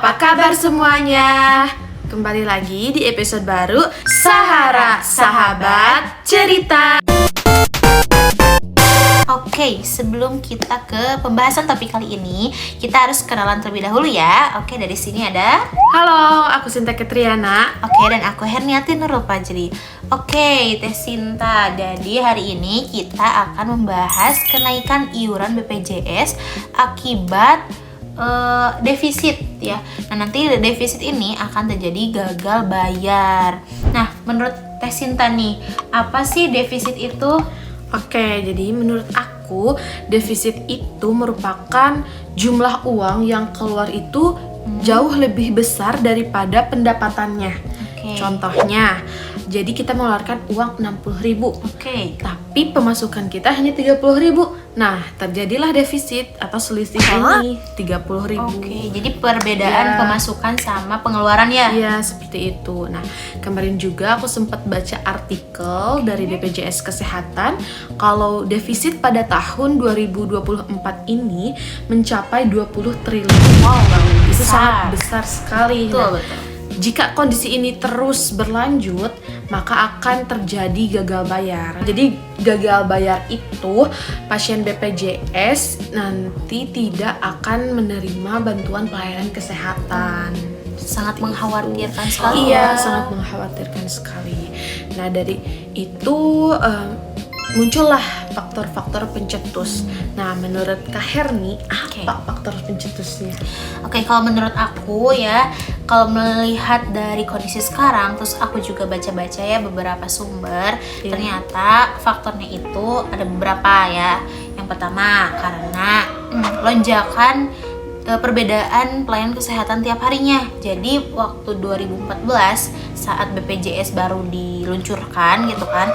apa kabar semuanya? Kembali lagi di episode baru Sahara Sahabat Cerita. Oke, sebelum kita ke pembahasan topik kali ini, kita harus kenalan terlebih dahulu ya. Oke, dari sini ada. Halo, aku Sinta Ketriana. Oke, dan aku Herniati Nurul Fajri. Oke, Teh Sinta. Jadi hari ini kita akan membahas kenaikan iuran BPJS akibat defisit ya. Nah, nanti defisit ini akan terjadi gagal bayar. Nah, menurut Teh Sinta nih, apa sih defisit itu? Oke, jadi menurut aku defisit itu merupakan jumlah uang yang keluar itu jauh lebih besar daripada pendapatannya. Contohnya, jadi kita mengeluarkan uang 60.000. Tapi pemasukan kita hanya 30.000. Nah, terjadilah defisit atau selisih ini 30.000. Jadi perbedaan pemasukan sama pengeluaran ya? Iya, seperti itu. Nah, kemarin juga aku sempat baca artikel dari BPJS Kesehatan kalau defisit pada tahun 2024 ini mencapai 20 triliun. Wow, itu sangat besar sekali. Betul. Jika kondisi ini terus berlanjut, maka akan terjadi gagal bayar. Jadi gagal bayar itu pasien BPJS nanti tidak akan menerima bantuan pelayanan kesehatan. Sangat mengkhawatirkan sekali. Iya, sangat mengkhawatirkan sekali. Nah, dari itu muncullah faktor-faktor pencetus. Nah, menurut Kak Herni, apa faktor pencetusnya? Kalau menurut aku ya, kalau melihat dari kondisi sekarang, terus aku juga baca-baca ya beberapa sumber, ternyata faktornya itu ada beberapa ya. Yang pertama, karena lonjakan perbedaan pelayanan kesehatan tiap harinya. Jadi waktu 2014 saat BPJS baru diluncurkan gitu kan,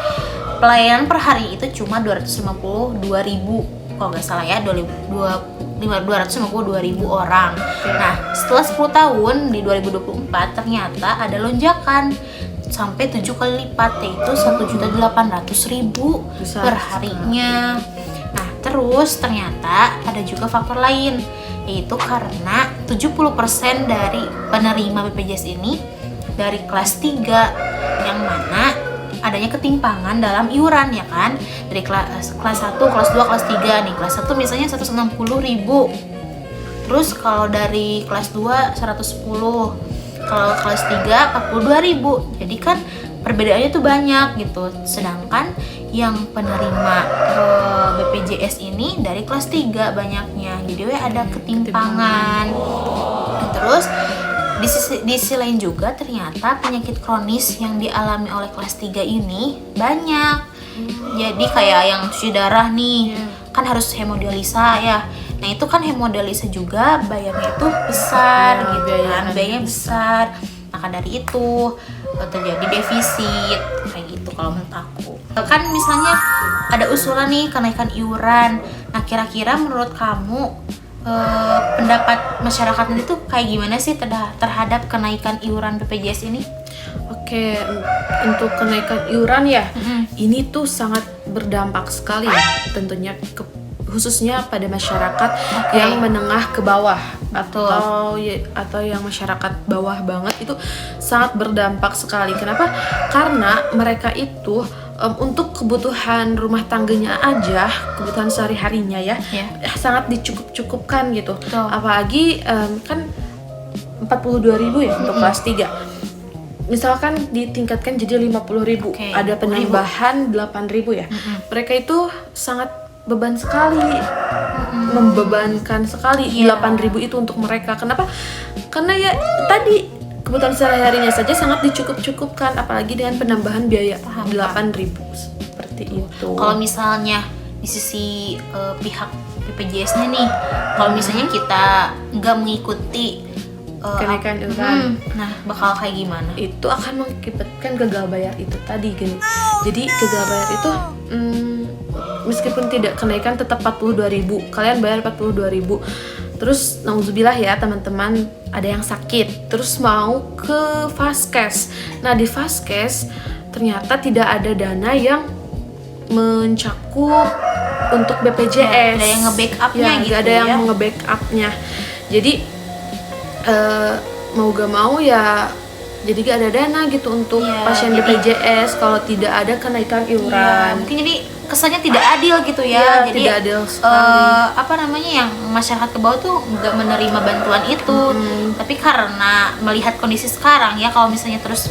pelayanan per hari itu cuma 252.000 kalau nggak salah ya, 252.000 orang. Nah, setelah 10 tahun di 2024 ternyata ada lonjakan sampai 7 kali lipat, yaitu 1.800.000 per harinya. Nah, terus ternyata ada juga faktor lain, yaitu karena 70% dari penerima BPJS ini dari kelas 3, yang mana adanya ketimpangan dalam iuran ya kan, dari kelas 1, kelas 2, kelas 3 nih. Kelas 1 misalnya 160.000, terus kalau dari kelas 2 110, kalau kelas 3 42.000. Jadi kan perbedaannya tuh banyak gitu. Sedangkan yang penerima BPJS ini dari kelas 3 banyaknya, jadi ada ketimpangan. Terus di sisi lain juga ternyata penyakit kronis yang dialami oleh kelas 3 ini banyak. Jadi kayak yang cuci darah nih, kan harus hemodialisa ya. Nah, itu kan hemodialisa juga bayarnya itu besar gitu kan, biayanya besar. Maka dari itu terjadi defisit kayak gitu kalau menurut aku. Kan misalnya ada usulan nih kenaikan iuran. Nah, kira-kira menurut kamu pendapat masyarakat itu kayak gimana sih terhadap kenaikan iuran BPJS ini? Oke, untuk kenaikan iuran ya, ini tuh sangat berdampak sekali ya, tentunya khususnya pada masyarakat yang menengah ke bawah atau yang masyarakat bawah banget, itu sangat berdampak sekali. Kenapa? Karena mereka itu untuk kebutuhan rumah tangganya aja, kebutuhan sehari-harinya ya, sangat dicukup-cukupkan gitu. Apalagi kan 42.000 ya untuk kelas 3. Misalkan ditingkatkan jadi 50.000, ada penambahan 8.000 ya. Mereka itu sangat beban sekali, membebankan sekali 8.000 itu untuk mereka. Kenapa? Karena ya tadi kebutuhan sehari-harinya saja sangat dicukup-cukupkan, apalagi dengan penambahan biaya 8.000 seperti itu. Kalau misalnya di sisi pihak BPJS-nya nih, kalau misalnya kita nggak mengikuti kenaikan iuran, nah bakal kayak gimana? Itu akan mengakibatkan gagal bayar itu tadi gini. Jadi gagal bayar itu meskipun tidak kenaikan tetap 42.000, kalian bayar 42.000. Terus nauzubillah ya teman-teman, ada yang sakit terus mau ke Vaskes. Nah, di Vaskes ternyata tidak ada dana yang mencakup untuk BPJS. Ada yang nge-backupnya gitu ada yang nge-backupnya. Jadi mau gak mau ya jadi gak ada dana gitu untuk Iya, pasien jadi- BPJS kalau tidak ada kenaikan Iya, iuran. mungkin jadi kesannya tidak adil gitu ya. Iya, Jadi tidak adil sekali. apa namanya, yang masyarakat ke bawah tuh nggak menerima bantuan itu. Tapi karena melihat kondisi sekarang ya, kalau misalnya terus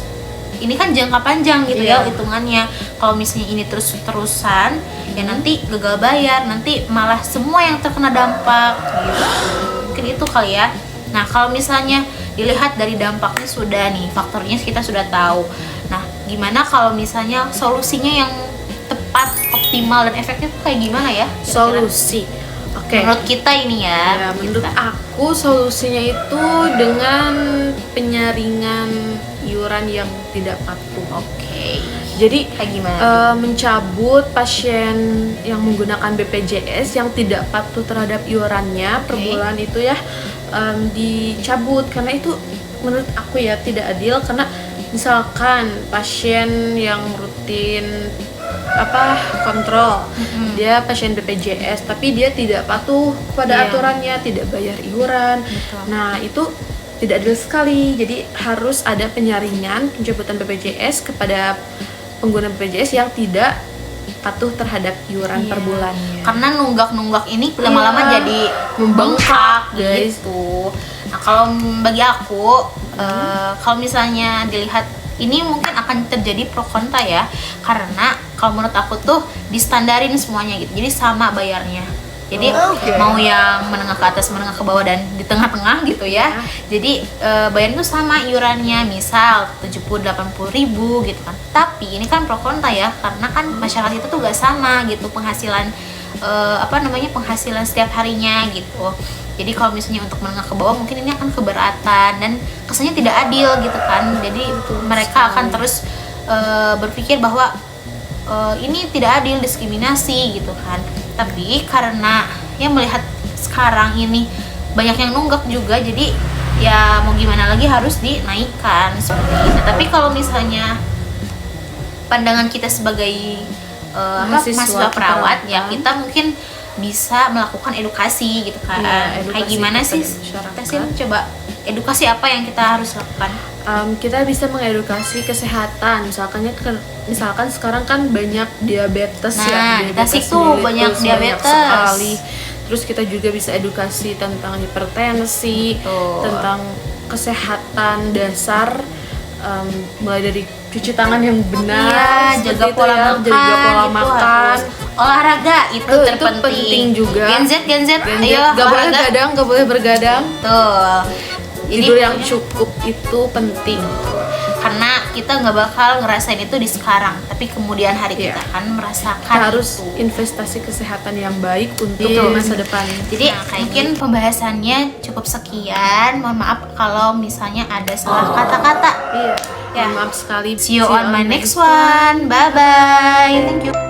ini kan jangka panjang gitu ya Iya. hitungannya. Kalau misalnya ini terus-terusan ya nanti gagal bayar, nanti malah semua yang terkena dampak gitu. Mungkin itu kali ya. Nah, kalau misalnya dilihat dari dampaknya sudah nih, faktornya kita sudah tahu. Nah, gimana kalau misalnya solusinya yang tepat, optimal dan efektif tuh kayak gimana ya? kira-kira? Solusi. Oke. Menurut kita ini Ya, ya. menurut kita. aku solusinya itu dengan penyaringan iuran yang tidak patuh. Oke. Jadi Kayak gimana? mencabut pasien yang menggunakan BPJS yang tidak patuh terhadap iurannya per Oke. bulan itu ya dicabut, karena itu menurut aku ya tidak adil. Karena misalkan pasien yang rutin kontrol, dia pasien BPJS tapi dia tidak patuh pada Iya. aturannya, tidak bayar iuran. Betul. Nah, itu tidak adil sekali. Jadi harus ada penyaringan pencabutan BPJS kepada pengguna BPJS yang tidak patuh terhadap iuran per Iya. bulannya. Karena nunggak-nunggak ini lama-lama Iya. jadi Membengkak, guys. gitu. Nah, kalau bagi aku kalau misalnya dilihat ini mungkin akan terjadi pro kontra ya. Karena kalau menurut aku tuh distandarin semuanya gitu. Jadi sama bayarnya. Jadi Oke. mau yang menengah ke atas, menengah ke bawah, dan di tengah-tengah gitu ya. Jadi bayarnya tuh sama iurannya, misal 70-80 ribu gitu kan. Tapi ini kan pro kontra ya, karena kan masyarakat itu tuh gak sama gitu penghasilan penghasilan setiap harinya gitu. Jadi kalau misalnya untuk menengah ke bawah mungkin ini akan keberatan dan kesannya tidak adil gitu kan. Jadi mereka akan terus berpikir bahwa ini tidak adil, diskriminasi gitu kan. Tapi karena ya melihat sekarang ini banyak yang nunggak juga, jadi ya mau gimana lagi harus dinaikkan seperti itu. Tapi kalau misalnya pandangan kita sebagai mahasiswa perawat ya, kita mungkin bisa melakukan edukasi gitu kan. Iya, edukasi Kayak gimana kepada sih? masyarakat. Kita sih coba edukasi apa yang kita harus lakukan? Kita bisa mengedukasi kesehatan, misalkan sekarang kan banyak diabetes Nah, ya, di Tasik tuh mellitus banyak diabetes. sekali. Terus kita juga bisa edukasi tentang hipertensi, Betul. tentang kesehatan dasar, mulai dari cuci tangan yang benar, Iya, seperti jaga itu pola ya, makan, jaga pola gitu makan. harus. Olahraga itu Itu terpenting. penting juga. Gen Z, ayo Gak boleh olahraga. gadang, gak boleh bergadang. Tuh. Jadi Tidur yang pokoknya- cukup itu penting. karena kita nggak bakal ngerasain itu di sekarang, tapi kemudian hari Iya. kita akan merasakan Kita harus itu. investasi kesehatan yang baik untuk Betul. masa depan. Jadi mungkin pembahasannya cukup sekian. Mohon maaf kalau misalnya ada salah kata-kata. Iya. Ya. Maaf sekali. See you on my next one. Bye bye. Thank you.